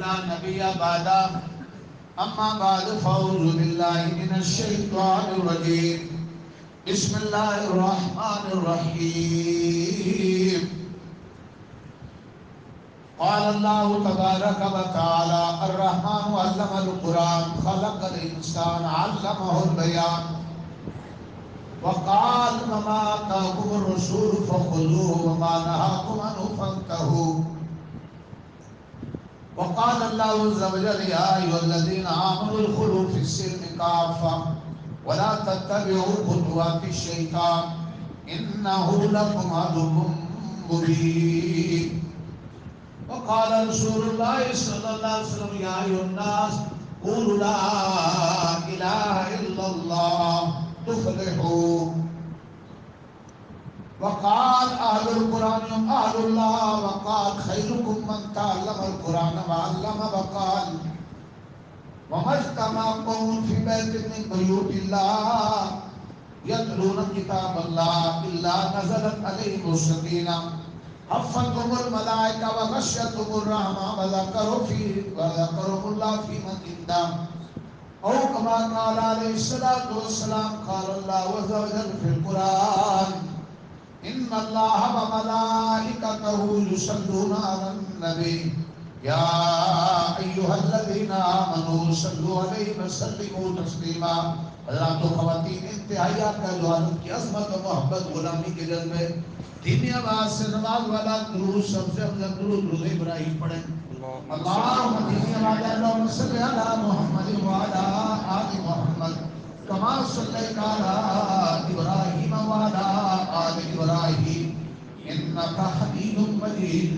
لا نبي بعده أما بعد فأعوذ بالله من الشيطان الرجيم بسم الله الرحمن الرحيم قال الله تبارك وتعالى الرحمن علم القرآن خلق الإنسان علمه البيان وقال وما آتاكم الرسول فخذوه وما نهاكم عنه فانتهوا وقال الله عز وجل يا أيها الذين آمنوا ادخلوا في السلم كافة ولا تتبعوا خطوات الشيطان إنه لكم عدو مبين وقال رسول الله صلى الله عليه وسلم يا أيها الناس قولوا لا إله إلا الله تفلحوا وقال أهل القرآن هم أهل الله وقال خيركم من تعلم القرآن وعلم وقال وما اجتمع قوم في بيت من بيوت الله يتلون كتاب الله إلا نزلت عليهم السكينة حفتهم الملائكة وغشيتهم الرحمة وذكرهم الله في من عنده أو كما قال عليه الصلاة والسلام قال الله عز وجل في القرآن إن الله وملائكته يصلون على النبي يا أيها الذين آمنوا صلوا عليه وسلموا تسليما حضرات و خواتین انتہائی آپ کا جو حضرت کی عظمت و محبت غلامی کے جذبے دینی آواز سے نماز والا درود سب سے افضل درود ابراہیم پڑھیں اللهم دینی آواز اللهم صل علی محمد وعلی آل محمد كما صليت على إبراهيم وعلى آل إبراهيم إنك حميد مجيد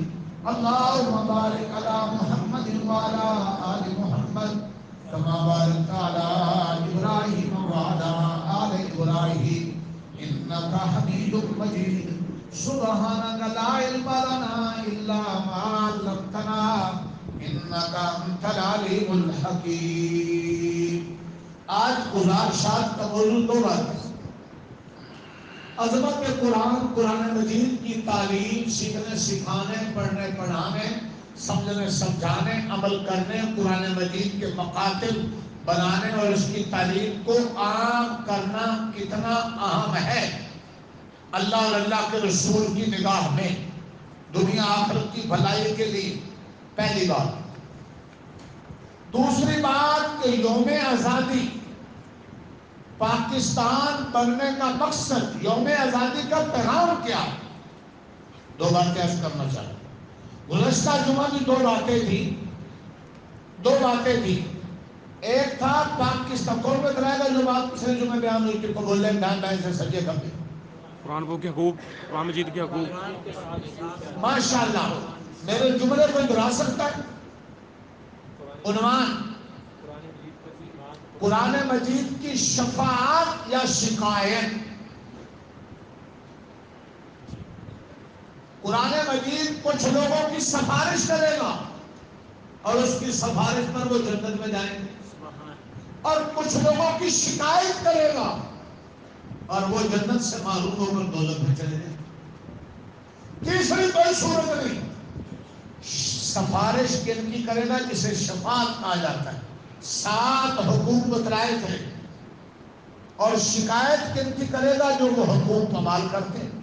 اللهم بارك على محمد وعلى آل محمد كما باركت على إبراهيم وعلى آل إبراهيم إنك حميد مجيد سبحانك لا علم لنا إلا ما علمتنا إنك أنت العليم الحكيم آج گزارشات کا موضوع دو بات ہے عظمت قرآن قرآن مجید کی تعلیم سیکھنے سکھانے پڑھنے پڑھانے سمجھنے سمجھانے عمل کرنے قرآن مجید کے مقاتل بنانے اور اس کی تعلیم کو عام کرنا کتنا اہم ہے اللہ اور اللہ کے رسول کی نگاہ میں دنیا آخرت کی بھلائی کے لیے پہلی بات دوسری بات کہ یوم آزادی پاکستان بننے کا مقصد یوم آزادی کا پیغام کیا دو باتیں عرض کرنا چاہتا ہوں گزشتہ جمعہ بھی دو باتیں تھی ایک تھا پاکستان کون بتلائے گا جو بات پچھلے جمعہ بیان ہوئی کہ بول لیں دھیان دائیں سے سجے کبھی قرآن کو کے حقوق قرآن مجید کے حقوق ماشاءاللہ میرے جملے کو دہرا سکتا ہے عنوان قرآن مجید کی شفاعت یا شکایت قرآن مجید کچھ لوگوں کی سفارش کرے گا اور اس کی سفارش پر وہ جنت میں جائیں گے اور کچھ لوگوں کی شکایت کرے گا اور وہ جنت سے محروم ہو کر دوزخ میں چلے جائیں تیسری کوئی صورت نہیں سفارش کن کی کرے گا جسے شفاعت کہا جاتا ہے 7 حقوق بتلائے تھے اور شکایت کن کی کرے گا جو وہ حقوق پامال کرتے ہیں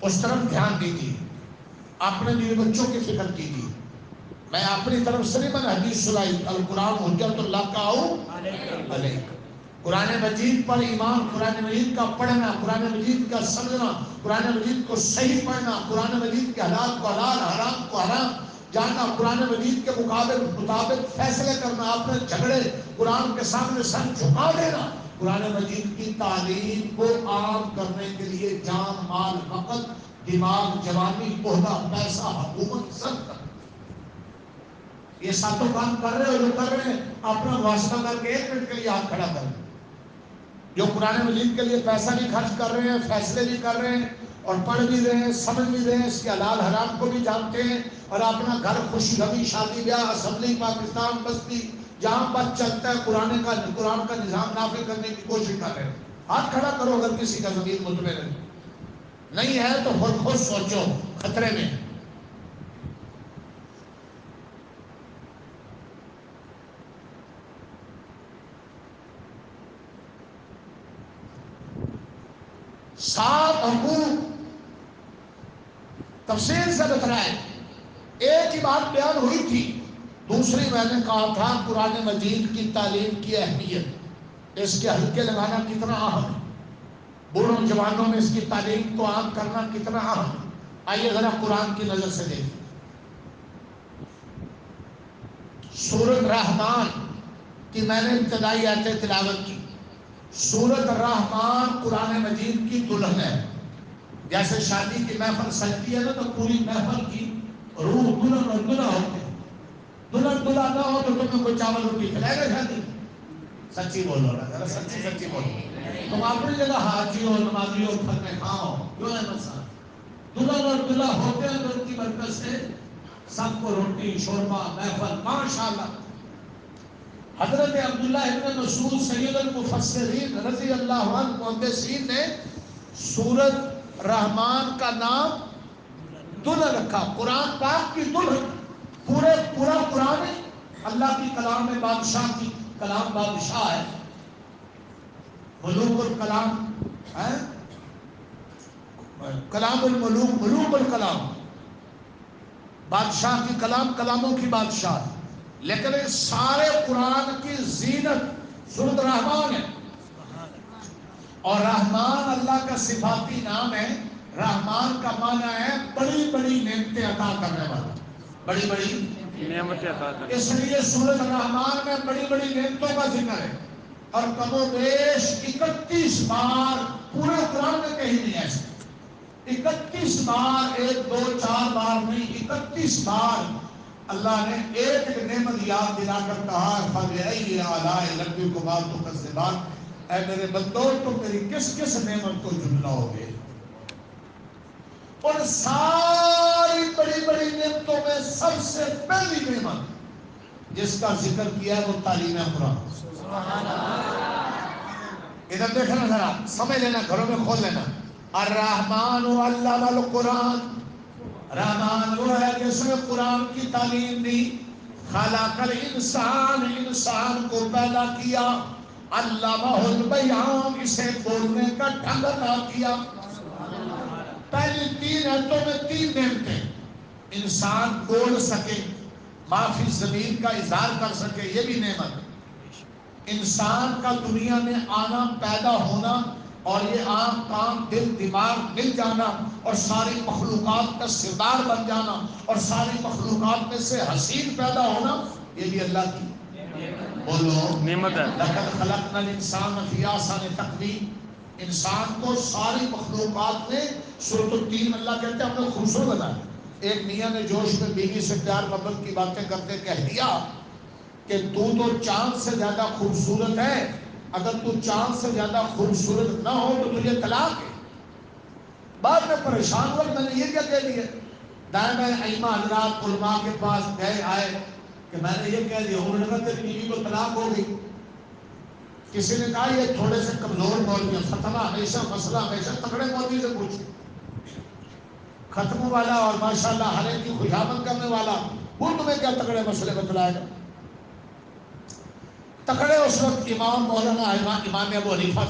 اس طرف دھیان دیجیے اپنے لیے بچوں کی فکر کیجیے میں اپنی طرف سے نہیں میں نے حدیث سنائی القرآن حجت اللہ کا علیہ قرآن مجید پر ایمان قرآن مجید کا پڑھنا قرآن مجید کا سمجھنا قرآن مجید کو صحیح پڑھنا قرآن مجید کے حلال کو حلال حرام کو حرام جاننا قرآن مجید کے مطابق فیصلے کرنا اپنے جھگڑے قرآن کے سامنے سر جھکا دینا قرآن مجید کی تعلیم کو عام کرنے کے لیے جان مال وقت دماغ جوانی عہدہ پیسہ حکومت سب کرنا یہ ساتوں کام کر رہے ہو جو کر رہے ہیں اپنا واسطہ کر کے 1 منٹ کے لیے ہاتھ کھڑا کریں جو قرآن مجید کے لیے پیسہ بھی خرچ کر رہے ہیں فیصلے بھی کر رہے ہیں اور پڑھ بھی رہے ہیں سمجھ بھی رہے ہیں اس کے حلال حرام کو بھی جانتے ہیں اور اپنا گھر خوشی غمی شادی بیاہ اسمبلی پاکستان بستی جہاں بات چلتا ہے قرآن کا نظام نافذ کرنے کی کوشش کر رہے ہیں ہاتھ کھڑا کرو اگر کسی کا ضمیر مطمئن نہیں ہے تو خود سوچو خطرے میں 7 حقوق تفصیل سے بتلائے. ایک ہی بات بیان ہوئی تھی. دوسری میں نے کہا تھا قرآن مجید کی تعلیم کی اہمیت، اس کے حلقے لگانا کتنا اہم ہے، بوڑھوں جوانوں میں اس کی تعلیم کو عام کرنا کتنا اہم ہے. آئیے ذرا قرآن کی نظر سے دیکھیں. سورۃ رحمان کی میں نے ابتدائی آیتیں تلاوت کی. سورۃ الرحمان قرآن مجید کی دلہن ہے. جیسے شادی کی محفل سجتی ہے نا تو پوری محفل کی روح دلہن اور دلہا ہوتے ہیں. دلہن دلہا نہ ہو تو تمہیں کوئی چاول روٹی کھلائے گا شادی؟ سچی بولو نا ذرا، سچی بولو. تم اپنی جگہ حاجی ہو، نمازی ہو، پھر میں کھاؤ، کیوں ہے مسئلہ؟ دلہن اور دلہا ہوتے ہیں تو ان کی برکت سے سب کو روٹی شوربہ محفل ماشاءاللہ. حضرت عبداللہ ابن مسعود سید المفسرین رضی اللہ عنہ محدثین نے سورۃ رحمان کا نام دلہن رکھا. قرآن پاک کی دلہن. پورا قرآن اللہ کی کلام ہے، بادشاہ کی کلام بادشاہ ہے. ملوک الکلام ہے، کلام الملوک، ملوک الکلام. بادشاہ کی کلام، کلاموں کی بادشاہ ہے. لیکن اس سارے قرآن کی زینت سورۃ رحمان ہے. اور رحمان اللہ کا صفاتی نام ہے. رحمان کا معنی ہے بڑی بڑی نعمتیں عطا کرنے والا، بڑی بڑی نعمتیں عطا کرنے. اس لیے سورۃ رحمان میں بڑی بڑی نعمتوں کا ذکر ہے. اور کم و بیش 31 بار پورے قرآن میں کہیں نہیں ایسے. 31 بار، 1 2 4 بار نہیں، 31 بار اللہ نے ایک ایک نعمت یاد دلا کر کہا فَبِأَيِّ آلَاءِ رَبِّكُمَا تُكَذِّبَانِ. اے میرے بندو تم میری کس کس نعمت کو جھٹلاؤ گے؟ اور ساری بڑی بڑی نعمتوں میں سب سے پہلی نعمت جس کا ذکر کیا ہے وہ تعلیم قرآن. ادھر دیکھنا ذرا، سمجھ لینا، گھروں میں کھول لینا. الرحمن علم القرآن. رحمان وہ ہے جس نے قرآن کی تعلیم دی. خلق الانسان، انسان کو پیدا کیا. علمہ البیان، اسے بولنے کا ڈھنگ عطا کیا. پہلی 3 آیتوں میں 3 نعمتیں. انسان بول سکے، معافی ضمیر کا اظہار کر سکے، یہ بھی نعمت. انسان کا دنیا میں آنا، پیدا ہونا، اور یہ عام کام دل دماغ مل جانا، اور ساری مخلوقات کا سردار بن جانا، اور ساری مخلوقات میں سے حسین پیدا ہونا، یہ بھی اللہ کی بولو نعمت ہے. لقد خلقنا الانسان فی احسن تقویم. انسان کو ساری مخلوقات نے سورۃ التین اللہ کہتے ہیں ہم نے خوبصورت بنایا. ایک میاں نے جوش میں بیوی سے پیار محبت کی باتیں کرتے کہہ دیا کہ تو چاند سے زیادہ خوبصورت ہے، اگر تو چاند سے زیادہ خوبصورت نہ ہو تو تجھے طلاق ہے. بعد میں پریشان ہوا میں نے یہ کیا کہہ دیا. دائیں بائیں ائمہ حضرات علماء کے پاس گئے آئے کہ میں نے یہ کہہ دیا. انہوں نے کہا تیری بیوی کو طلاق ہو گئی. کسی نے کہا یہ تھوڑے سے کمزور مولوی ہیں، فتویٰ ہمیشہ مسئلہ ہمیشہ تکڑے مولوی سے پوچھو. ختم والا اور ماشاءاللہ ہر ایک کی خوشامد کرنے والا وہ تمہیں کیا تکڑے مسئلے بتلائے گا. تکڑے اس وقت امام مولانا امام ابو حنیفہ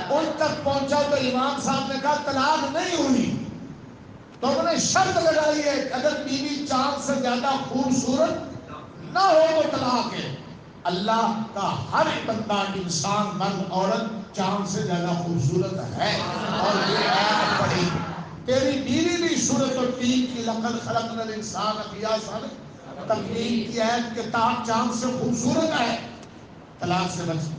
ان تک پہنچا تو امام صاحب نے کہا طلاق نہیں ہوئی. تو انہوں نے شرط لگائی ہے اگر بیوی چاند سے زیادہ خوبصورت نہ ہو تو طلاق ہے. اللہ کا ہر بندہ انسان مرد عورت چاند سے زیادہ خوبصورت ہے. اور یہ آیت پڑھی تیری بیوی بھی سورۃ التین کی لقد خلقنا الانسان فی احسن تقویم کی آیت کتاب چاند سے خوبصورت ہے. طلاق سے بچ.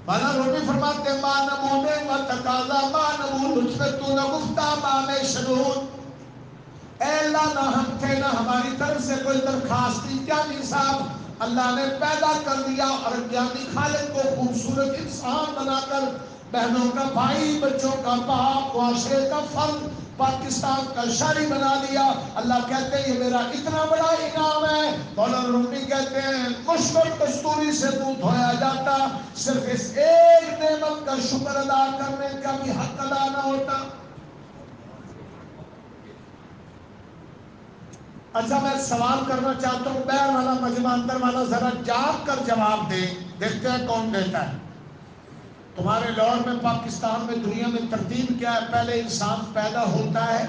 مانا رومی فرماتے ہیں ماں نمونے و تقاضا ماں نمون لطفت نہ گفتہ ماں میں شنود. اے اللہ نہ ہم تھے نہ ہماری طرف سے کوئی درخواست تھی. کیا صاحب اللہ نے پیدا کر دیا اور جانی خالق کو خوبصورت انسان بنا کر بہنوں کا بھائی، بچوں کا باپ، معاشرے کا فرد، پاکستان کا شہری بنا دیا. اللہ کہتے ہیں یہ میرا اتنا بڑا انعام ہے. مولانا رومی کہتے ہیں مشکل کستوری سے منہ دھویا جاتا، صرف اس ایک نعمت کا شکر ادا کرنے کا بھی حق ادا نہ ہوتا. اچھا میں سوال کرنا چاہتا ہوں، باہر والا مجمع اندر والا ذرا جاگ کر جواب دے. دیکھتے ہیں کون دیتا ہے. تمہارے دور میں پاکستان میں دنیا میں ترتیب کیا ہے؟ پہلے انسان پیدا ہوتا ہے،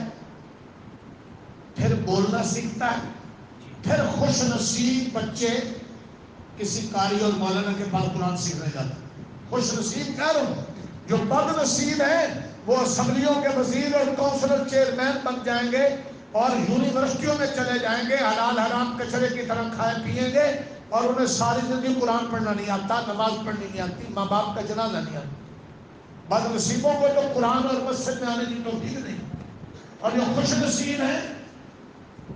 پھر بولنا سیکھتا ہے، پھر خوش نصیب بچے کسی قاری اور مولانا کے پاس قرآن سیکھنے جاتے ہیں۔ خوش نصیب کہہ رہا ہوں، جو بد نصیب ہیں وہ اسمبلیوں کے وزیر اور کونسلر چیئرمین بن جائیں گے اور یونیورسٹیوں میں چلے جائیں گے، حلال حرام کچرے کی طرح کھائے پیئیں گے، اور انہیں ساری زندگی قرآن پڑھنا نہیں آتا، نماز پڑھنی نہیں آتی، ماں باپ کا جنازہ نہیں آتا۔ بد نصیبوں کو تو قرآن اور مسجد میں آنے کی توفیق نہیں، اور جو خوش نصیب ہیں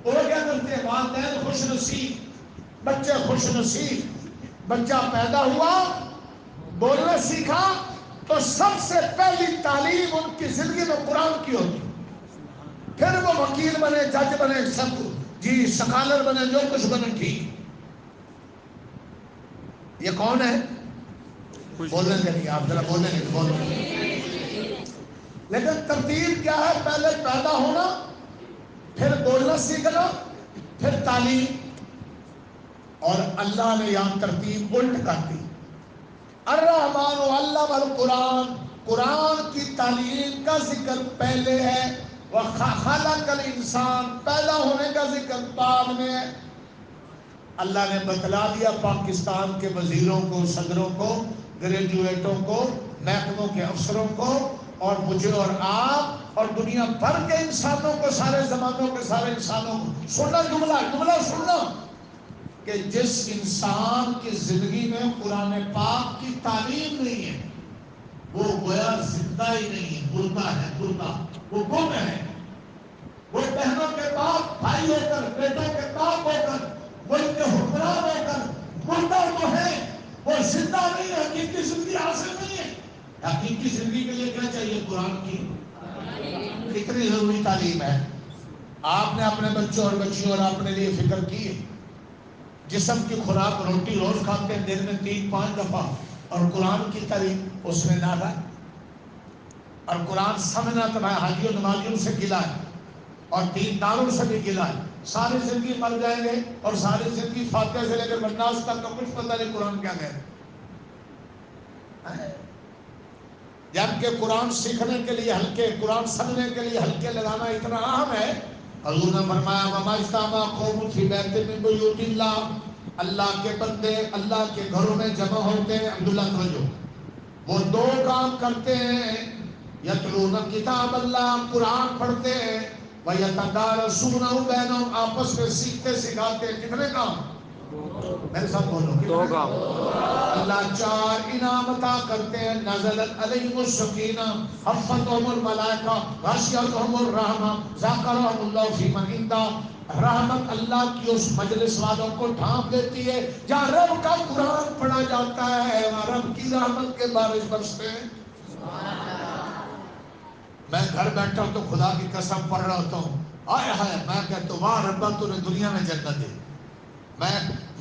وہ کیا کرتے ہیں؟ والدین خوش نصیب، بچے خوش نصیب، بچہ پیدا ہوا، بولنا سیکھا تو سب سے پہلی تعلیم ان کی زندگی میں قرآن کی ہوتی، پھر وہ وکیل بنے، جج بنے، سب جی سکالر بنے، جو کچھ بنے، ٹھیک۔ یہ کون ہے؟ بولیں گے نہیں، آپ ذرا بولیں گے، بولیں گے۔ لیکن ترتیب کیا ہے؟ پہلے پیدا ہونا، پھر بولنا سیکھنا، پھر تعلیم۔ اور اللہ نے یہاں ترتیب الٹ کر دی۔ الرحمن علم القرآن، قرآن کی تعلیم کا ذکر پہلے ہے، وخلق الانسان، پیدا ہونے کا ذکر بعد میں ہے۔ اللہ نے بتلا دیا پاکستان کے وزیروں کو، صدروں کو، گریجویٹوں کو، محکموں کے افسروں کو، اور مجھے اور آپ اور دنیا بھر کے انسانوں کو، سارے زمانوں کے سارے انسانوں کو، سننا جملہ سننا، کہ جس انسان کی زندگی میں قرآن پاک کی تعلیم نہیں ہے وہ گویا زندہ ہی نہیں ہے، مردہ ہے، مردہ، وہ گم ہے۔ وہ بہنوں کے باپ بھائی ہو کر، بیٹوں کے باپ ہو کر، ملک کے حکمران ہو کر مردہ تو ہے، وہ زندہ نہیں ہے، حقیقی زندگی حاصل نہیں ہے۔ حقیقی زندگی کے لیے کیا چاہیے؟ قرآن کی کتنی ضروری تعلیم ہے۔ آپ نے اپنے بچوں اور بچیوں اور اپنے لیے فکر کی ہے؟ جسم کی خوراک روٹی روز کھاتے ہیں، دن میں 3-5 دفعہ، اور قرآن کی تعلیم اس میں نہ ہے۔ اور قرآن سمجھنا تمہیں حاجیوں نمازیوں سے گلا ہے اور دینداروں سے بھی گلا ہے۔ ساری زندگی مر جائیں گے اور ساری زندگی فاتحہ سے لے کر بناس تک کا کچھ پتہ نہیں قرآن کیا کہہ رہے۔ جبکہ قرآن سیکھنے کے لیے ہلکے، قرآن سمجھنے کے لیے ہلکے لگانا اتنا اہم ہے۔ حضور نے فرمایا وَمَا اجْتَمَعَ قَوْمٌ فِي بَيْتٍ مِّن بُيُوتِ اللَّهِ، اللہ کے بندے اللہ کے گھروں میں جمع ہوتے ہیں، عبداللہ توجہ، وہ 2 کام کرتے ہیں، یتلون کتاب اللہ، قرآن پڑھتے ہیں، وَيَتَدَارَسُونَهُ بَيْنَهُمْ، آپس میں سیکھتے سکھاتے ہیں۔ کتنے کام؟ میرے ساتھ بولو، 2 کام۔ اللہ 4 انعام عطا کرتے ہیں۔ نزلت علیہم السکینہ، حفتہم الملائکہ، غشیتہم الرحمہ، ذکرہم اللہ فی من عندہ، رحمت اللہ کی اس مجلس والوں کو ڈھانپ لیتی ہے جہاں رب کا قرآن پڑھا جاتا ہے، وہاں رب کی رحمت کے بارش برستے ہیں۔ میں گھر بیٹھا ہوں تو خدا کی قسم پڑھ رہا ہوتا ہوں، آئے ہائے، میں کہتا ہوں واہ ربا تو نے دنیا میں جنت دی۔ میں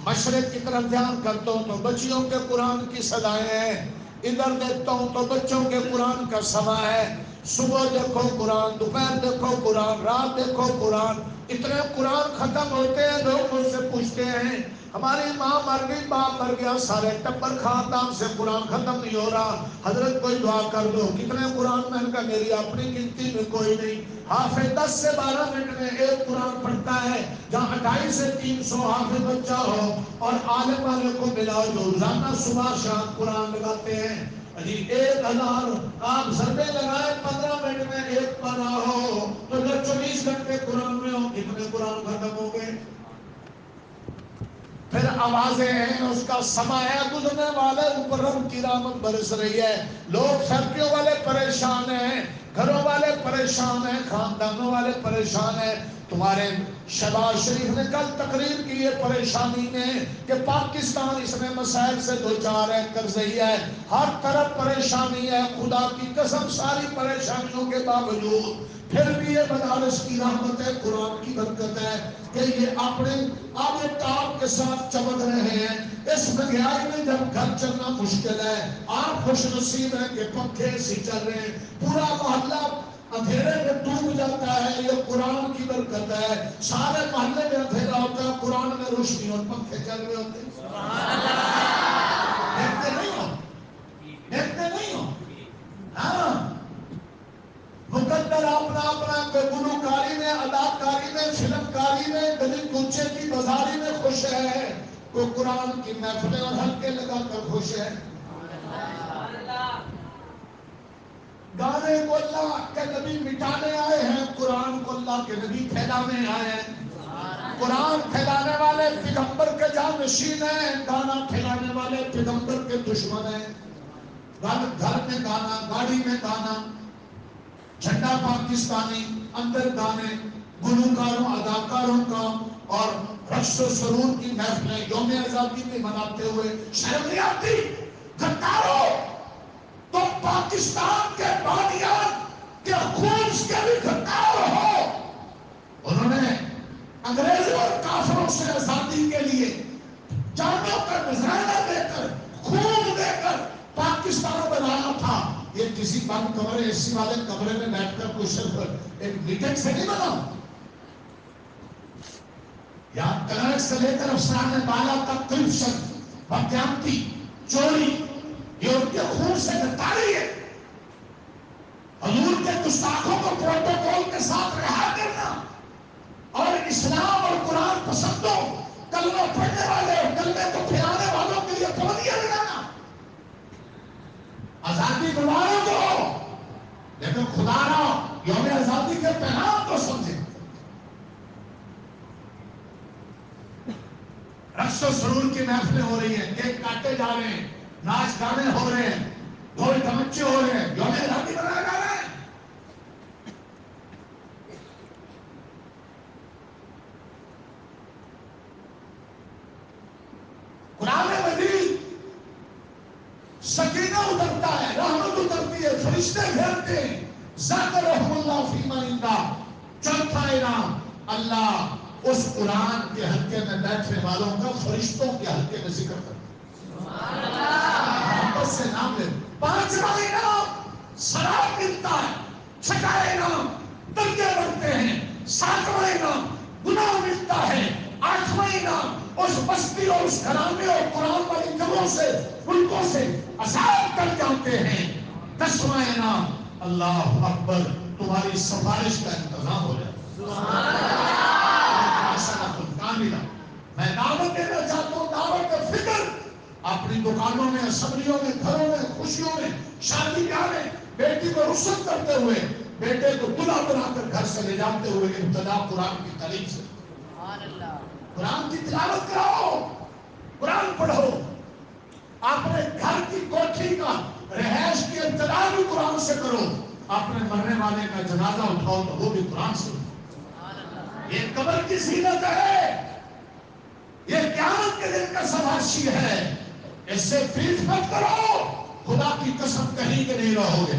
مشرق کی طرف دھیان کرتا ہوں تو بچیوں کے قرآن کی صدائیں ہیں، ادھر دیکھتا ہوں تو بچوں کے قرآن کا سما ہے۔ صبح دیکھو قرآن، دوپہر دیکھو قرآن، رات دیکھو قرآن، اتنے قرآن ختم ہوتے ہیں، لوگ مجھ سے پوچھتے ہیں ہماری ماں مر گئی، باپ مر گیا، سارے ٹبر خاندان سے قرآن ختم نہیں ہو رہا، حضرت کوئی دعا کر دو۔ کتنے قرآن؟ میں نے کہا میری اپنی گنتی میں کوئی نہیں۔ حافظ 10 سے 12 منٹ میں ایک قرآن پڑھتا ہے، جہاں 250 سے 300 حافظ بچہ ہو اور عالم والے کو ملاؤ جو روزانہ صبح شام قرآن لگاتے ہیں، 1000 آپ ضربے لگائے 15 منٹ میں ایک پارہ ہو تو جو 24 گھنٹے قرآن میں ہو کتنے قرآن ختم ہو گئے؟ پھر آوازیں ہیں، اس کا سما ہے، گزرنے والے اوپر رب کی رحمت برس رہی ہے۔ لوگ فیکٹریوں والے پریشان ہیں، گھروں والے پریشان ہیں، خاندانوں والے پریشان ہیں۔ تمہارے شہباز شریف نے کل تقریر کی ہے پریشانی میں کہ پاکستان اس میں مسائل سے دوچار ہے، قرضی ہے، ہر طرف پریشانی ہے۔ خدا کی قسم ساری پریشانیوں کے باوجود پھر بھی یہ مدارس کی رحمت ہے، قرآن کی برکت ہے کہ یہ اپنے آب تاب کے ساتھ چمک رہے ہیں۔ اس مہنگائی میں جب گھر چلنا مشکل ہے، آپ خوش نصیب ہیں کہ پنکھے سی چل رہے ہیں، پورا محلہ اندھیرے میں ڈوب جاتا ہے، یہ قرآن کی برکت ہے۔ سارے محلے میں اندھیرا ہوتا ہے، قرآن میں روشنی اور پنکھے چل رہے ہوتے ہیں۔ دیکھتے نہیں ہو، دیکھتے نہیں ہو، اپنا اپنا کوئی گلوکاری میں، اداکاری میں، فلم کاری میں، گلی کوچے کی بازاری میں خوش ہے، کوئی قرآن کی محفلیں اور حلقے لگا کر خوش ہے۔ گانے کو اللہ کے نبی مٹانے آئے ہیں، قرآن کو اللہ کے نبی پھیلانے آئے ہیں۔ قرآن پھیلانے والے پیغمبر کے جانشین ہیں، گانا پھیلانے والے پیغمبر کے دشمن ہیں۔ گھر میں گانا، گاڑی میں گانا، جھنڈا پاکستانی، اندر گانے، گلوکاروں اداکاروں کا اور رقص و سرور کی محفلیں یوم آزادی میں مناتے ہوئے شرم نہیں آتی؟ گھٹارو تو پاکستان کے بانیان کے خون کے بھی گھٹار ہو، انہوں نے انگریزوں اور کافروں سے آزادی کے لیے جانوں کا نذرانہ دے کر، خون دے کر پاکستان بنایا تھا۔ یہ کسی بند کمرے، اے سی والے کمرے میں بیٹھ کر کوئی صرف ایک میٹنگ سے نہیں بنا۔ یہاں کلرک سے لے کر افسران بالا تک کرپشن، بدقیامتی، چوری، یہ ان کے خون سے گرفتاری ہے۔ حضور کے گستاخوں کو پروٹوکول کے ساتھ رہا کرنا اور اسلام اور قرآن پسندوں، کلمہ پڑھنے والے اور کلمے کو پھیلانے والوں کے لیے پابندیاں لگانا۔ آزادی مبارک ہو، لیکن خدا را یوم آزادی کے پیغام کو سمجھے۔ رقص و سرور کی محفلیں ہو رہی ہیں، کیک کاٹے جا رہے ہیں، ناچ گانے ہو رہے ہیں، ڈھول ڈھمکے ہو رہے ہیں، یوم آزادی منایا جا رہا ہے۔ قرآن مجید سکینہ اترتا ہے، رحمت اترتی ہے، فرشتے گھیرتے ہیں، ذکرہم اللہ فی من عنده۔ چوتھا انعام، اللہ اس قرآن کے حلقے میں بیٹھنے والوں کا فرشتوں کے حلقے میں ذکر کرتا ہے، محبت سے نام لے۔ پانچواں انعام ثواب ملتا ہے، چھٹا انعام درجے بڑھتے ہیں، ساتواں انعام گناہ ملتا ہے، آٹھواں انعام اس بستی اور اس گھرانے اور قرآن والی جگہوں سے، ملکوں سے عذاب کر جاتے ہیں۔ دسواں انعام اللہ اکبر، تمہاری سفارش کا انتظام ہو جائے۔ میں دعوت دینا چاہتا ہوں، دعوت فکر، اپنی دکانوں میں، اسمبلیوں میں، گھروں میں، خوشیوں میں، شادی بیاہ میں بیٹی کو رخصت کرتے ہوئے، بیٹے کو دلہا بنا کر گھر سے لے جاتے ہوئے ابتدا قرآن کی تعلیم سے، قرآن کی تلاوت کراؤ، قرآن پڑھو۔ اپنے گھر کی کوٹھی کا، رہائش کی ابتدا بھی قرآن سے کرو، اپنے مرنے والے کا جنازہ اٹھاؤ تو وہ بھی قرآن سے۔ یہ قبر کی زینت ہے، یہ قیامت کے دن کا سواشی ہے، اس سے پیٹ مت کرو، خدا کی قسم کہیں کہ نہیں رہو گے۔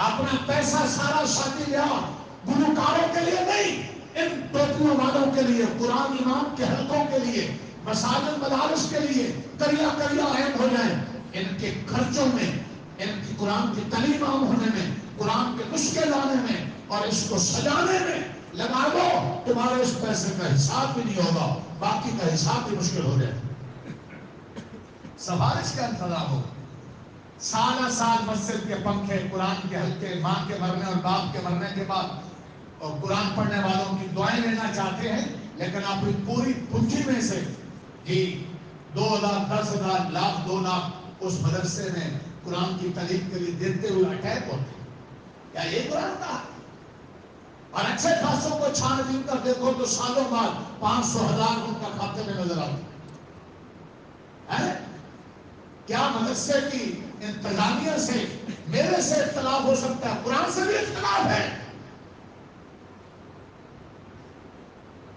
اپنا پیسہ سارا شادی بیاہ گلوکاروں کے لیے نہیں، ان ٹوپیوں والوں کے لیے، قرآن امام کے حلقوں کے لیے، مساجد مدارس کے لیے کریا کریا عین ہو جائیں، ان کے خرچوں میں، ان کی قرآن کی تعلیم عام ہونے میں، قرآن کے نسخے لانے میں اور اس کو سجانے میں لگا دو، تمہارے اس پیسے کا حساب بھی نہیں ہوگا، باقی کا حساب بھی مشکل ہو جائے۔ سفارش کا انتظام ہو، سالہ سال مسجد کے پنکھے، قرآن کے حلقے، ماں کے مرنے اور باپ کے مرنے کے بعد اور قرآن پڑھنے والوں کی دعائیں لینا چاہتے ہیں، لیکن اپنی پوری پونجی میں سے 2,00,000 10,000 لاکھ 2 لاکھ اس مدرسے میں قرآن کی تعلیم کے لیے دیتے ہوئے اٹیک ہوتے ہیں۔ کیا یہ قرآن کا؟ اور اچھے خاصوں کو چھان بین کر دیکھو تو سالوں بعد 500,000 ان کا کھاتے میں نظر آتا ہے۔ کیا مدرسے کی انتظامیہ سے میرے سے اختلاف ہو سکتا ہے؟ قرآن سے بھی اختلاف ہے۔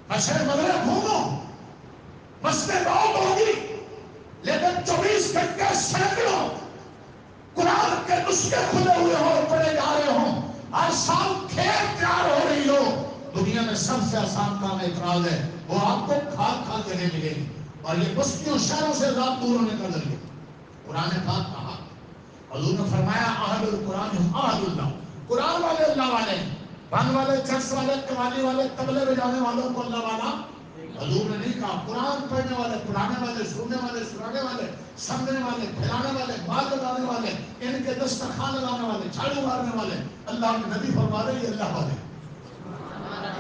مشرق مغرب گھومو، مسجد بہت ہوگی، لیکن 24 گھنٹے سینکڑوں قرآن کے نسخے کھلے ہوئے ہوں اور پڑھے جا رہے ہوں، ہر سال کھیت تیار ہو رہی ہو۔ دنیا میں سب سے آسان کام اعتراض ہے، وہ آپ کو کھاد کھاد جگہ ملے گی، اور یہ بستیوں شہروں سے رات دور ہونے کا ذریعہ۔ قرآن پاک کہا، حضور نے فرمایا اہل القرآن ہم اہل اللہ، قرآن والے اللہ والے ہیں، بھنگ والے، چرس والے، قوالی والے، طبلے بجانے والوں کو اللہ والا حضور نے نہیں کہا قرآن پڑھنے والے پڑھانے والے سننے والے سنانے والے سمجھنے والے پھیلانے والے بال لگانے والے ان کے دسترخوان لگانے والے جھاڑو مارنے والے اللہ کے نبی فرما رہے یہ اللہ والے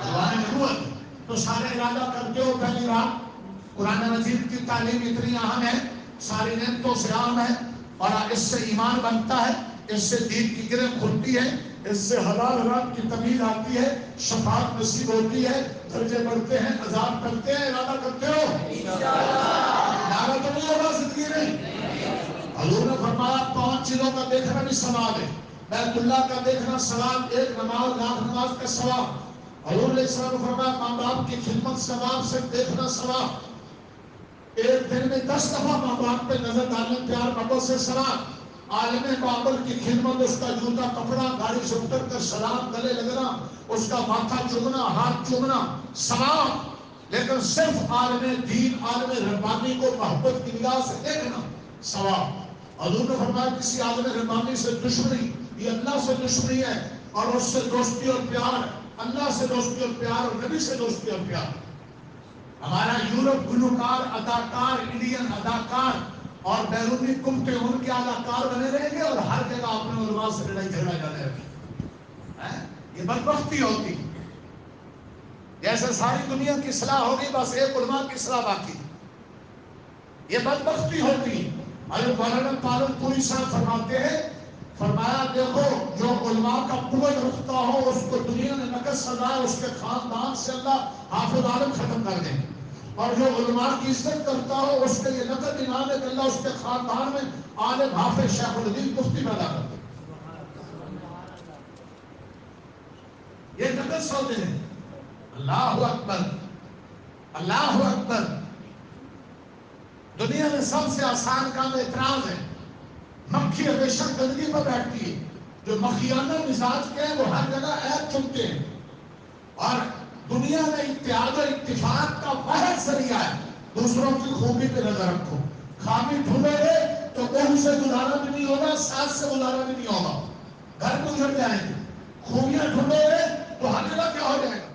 زبان نبوت. تو سارے ارادہ کرتے ہو پہلی رات قرآن مجید کی تعلیم اتنی اہم ہے ساری نعمتوں سے عام ہے اور اس سے ایمان بنتا ہے اس سے دین کی گرہ کھلتی ہے اس سے حلال حرام کی تمیز آتی ہے شفاعت نصیب ہوتی ہے درجے بڑھتے ہیں عذاب کرتے ہیں ارادہ کرتے ہو ارادہ تو نہیں ہوگا زندگی میں. حضور نے فرمایا 5 چیزوں کا دیکھنا بھی ثواب ہے. بیت اللہ کا دیکھنا ثواب ایک نماز لاکھ نماز کا ثواب. حضور علیہ السلام نے فرمایا ماں باپ کی خدمت ثواب سے دیکھنا ثواب. ایک دن میں 10 دفعہ ماں باپ پہ نظر ڈالنے پیار محبت سے ثواب. عالم بابل کی خدمت اس کا جوتا کپڑا گاڑی سے اتر کر سلام گلے لگنا اس کا ماتھا چومنا ہاتھ چومنا ثواب. لیکن صرف عالم دین عالم ربانی کو محبت کی نگاہ سے دیکھنا ثواب. حضور نے فرمایا کسی عالم ربانی سے دشمنی یہ اللہ سے دشمنی ہے اور اس سے دوستی اور پیار اللہ سے دوستی اور پیار اور نبی سے دوستی اور پیار. ہمارا یورپ گلوکار اداکار انڈین اداکار اور بیرونی کمتے ان کے اداکار بنے رہیں گے اور ہر جگہ اپنے علماء سے لڑائی جھگڑا جانے رکھے. یہ بدبختی ہوتی جیسے ساری دنیا کی اصلاح ہوگی بس ایک علماء کی اصلاح باقی. یہ بدبختی ہوتی. حضرت مولانا پالن پوری صاحب فرماتے ہیں فرمایا دیکھو جو علماء کا قوت رکھتا ہو اس کو دنیا نے نقد سزائے اس کے خاندان سے اللہ حافظ عالم ختم کر دیں اور جو علماء کی عزت کرتا ہو اس کے لیے نقد انعام ہے کہ اللہ اس کے خاندان میں عالم حافظ شیخ الحدیث مفتی پیدا کر دے. یہ نقد سودے ہیں. اللہ اکبر اللہ اکبر. دنیا میں سب سے آسان کام اعتراض ہے. مکھی ہمیشہ گندگی پر بیٹھتی ہے. جو مکھیانہ مزاج کے ہیں وہ ہر جگہ عیب چنتے ہیں اور دنیا میں اتحاد و اتفاق کا واحد ذریعہ ہے دوسروں کی خوبی پہ نظر رکھو. خامی ڈھونڈو گے تو بہو سے گزارا بھی نہیں ہوگا ساس سے گزارا بھی نہیں ہوگا گھر کو اجڑ جائیں گے. خوبیاں ڈھونڈو گے تو ہر جگہ کیا ہو جائے گا